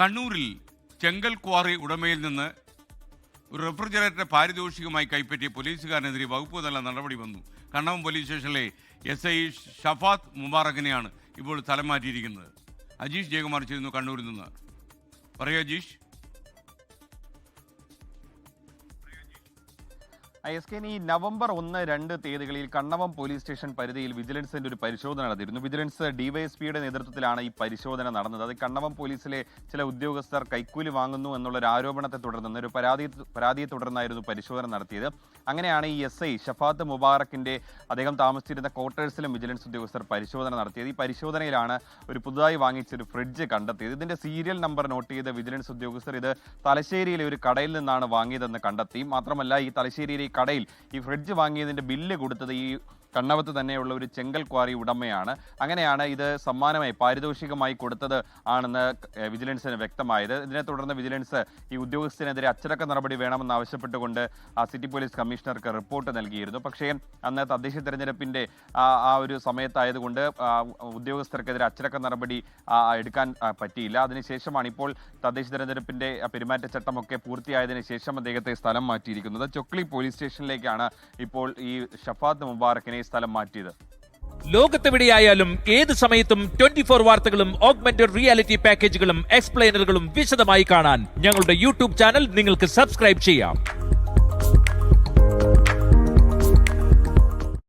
കണ്ണൂരിൽ ചെങ്കൽ ക്വാറി ഉടമയിൽ നിന്ന് ഒരു റെഫ്രിജറേറ്റർ പാരിതോഷികമായി കൈപ്പറ്റിയ പോലീസുകാരനെതിരെ വകുപ്പ് തല നടപടി വന്നു. കണ്ണവം പോലീസ് സ്റ്റേഷനിലെ SI ഷഫാത്ത് മുബാറക്കിനെയാണ് ഇപ്പോൾ സ്ഥലം മാറ്റിയിരിക്കുന്നത്. അജീഷ് ജയകുമാർ ചെയ്യുന്നു കണ്ണൂരിൽ നിന്ന്. പറയൂ അജീഷ്. ISK ഈ നവംബർ 1, 2 തീയതികളിൽ കണ്ണവം പോലീസ് സ്റ്റേഷൻ പരിധിയിൽ വിജിലൻസിന്റെ ഒരു പരിശോധന നടത്തിയിരുന്നു. വിജിലൻസ് DYSPയുടെ നേതൃത്വത്തിലാണ് ഈ പരിശോധന നടന്നത്. അത് കണ്ണവം പോലീസിലെ ചില ഉദ്യോഗസ്ഥർ കൈക്കൂലി വാങ്ങുന്നു എന്നുള്ള ഒരു ആരോപണത്തെ തുടർന്ന് ഒരു പരാതിയെ തുടർന്നായിരുന്നു പരിശോധന നടത്തിയത്. അങ്ങനെയാണ് ഈ SI ഷഫാത്ത് മുബാറക്കിന്റെ അദ്ദേഹം താമസിച്ചിരുന്ന ക്വാർട്ടേഴ്സിലും വിജിലൻസ് ഉദ്യോഗസ്ഥർ പരിശോധന നടത്തിയത്. ഈ പരിശോധനയിലാണ് ഒരു പുതുതായി വാങ്ങിച്ച ഒരു ഫ്രിഡ്ജ് കണ്ടെത്തിയത്. ഇതിന്റെ സീരിയൽ നമ്പർ നോട്ട് ചെയ്ത വിജിലൻസ് ഉദ്യോഗസ്ഥർ ഇത് തലശ്ശേരിയിലെ ഒരു കടയിൽ നിന്നാണ് വാങ്ങിയതെന്ന് കണ്ടെത്തി. മാത്രമല്ല ഈ തലശ്ശേരിയിലെ കടയിൽ ഈ ഫ്രിഡ്ജ് വാങ്ങിയതിന്റെ ബില്ല് കൊടുത്തത് ഈ കണ്ണവത്ത് തന്നെയുള്ള ഒരു ചെങ്കൽ ക്വാറി ഉടമയാണ്. അങ്ങനെയാണ് ഇത് സമ്മാനമായി പാരിതോഷികമായി കൊടുത്തത് ആണെന്ന് വിജിലൻസിന് വ്യക്തമായത്. ഇതിനെ തുടർന്ന് വിജിലൻസ് ഈ ഉദ്യോഗസ്ഥനെതിരെ അച്ചടക്ക നടപടി വേണമെന്നാവശ്യപ്പെട്ടുകൊണ്ട് സിറ്റി പോലീസ് കമ്മീഷണർക്ക് റിപ്പോർട്ട് നൽകിയിരുന്നു. പക്ഷേ അന്ന് തദ്ദേശ തെരഞ്ഞെടുപ്പിന്റെ ആ ഒരു സമയത്തായതുകൊണ്ട് ഉദ്യോഗസ്ഥർക്കെതിരെ അച്ചടക്ക നടപടി എടുക്കാൻ പറ്റിയില്ല. അതിനുശേഷമാണ് ഇപ്പോൾ തദ്ദേശ തെരഞ്ഞെടുപ്പിന്റെ പെരുമാറ്റച്ചട്ടമൊക്കെ പൂർത്തിയായതിനു ശേഷം അദ്ദേഹത്തെ സ്ഥലം മാറ്റിയിരിക്കുന്നത്. ചൊക്ലി പോലീസ് സ്റ്റേഷനിലേക്കാണ് ഇപ്പോൾ ഈ ഷഫാത്ത് മുബാറക്കിനെ സ്ഥലം മാറ്റിയത്. ലോകത്തെവിടെയായാലും ഏത് സമയത്തും 24 വാർത്തകളും ഓഗ്മെന്റഡ് റിയാലിറ്റി പാക്കേജുകളും എക്സ്പ്ലെയിനറുകളും വിശദമായി കാണാൻ ഞങ്ങളുടെ YouTube ചാനൽ നിങ്ങൾക്ക് സബ്സ്ക്രൈബ് ചെയ്യാം.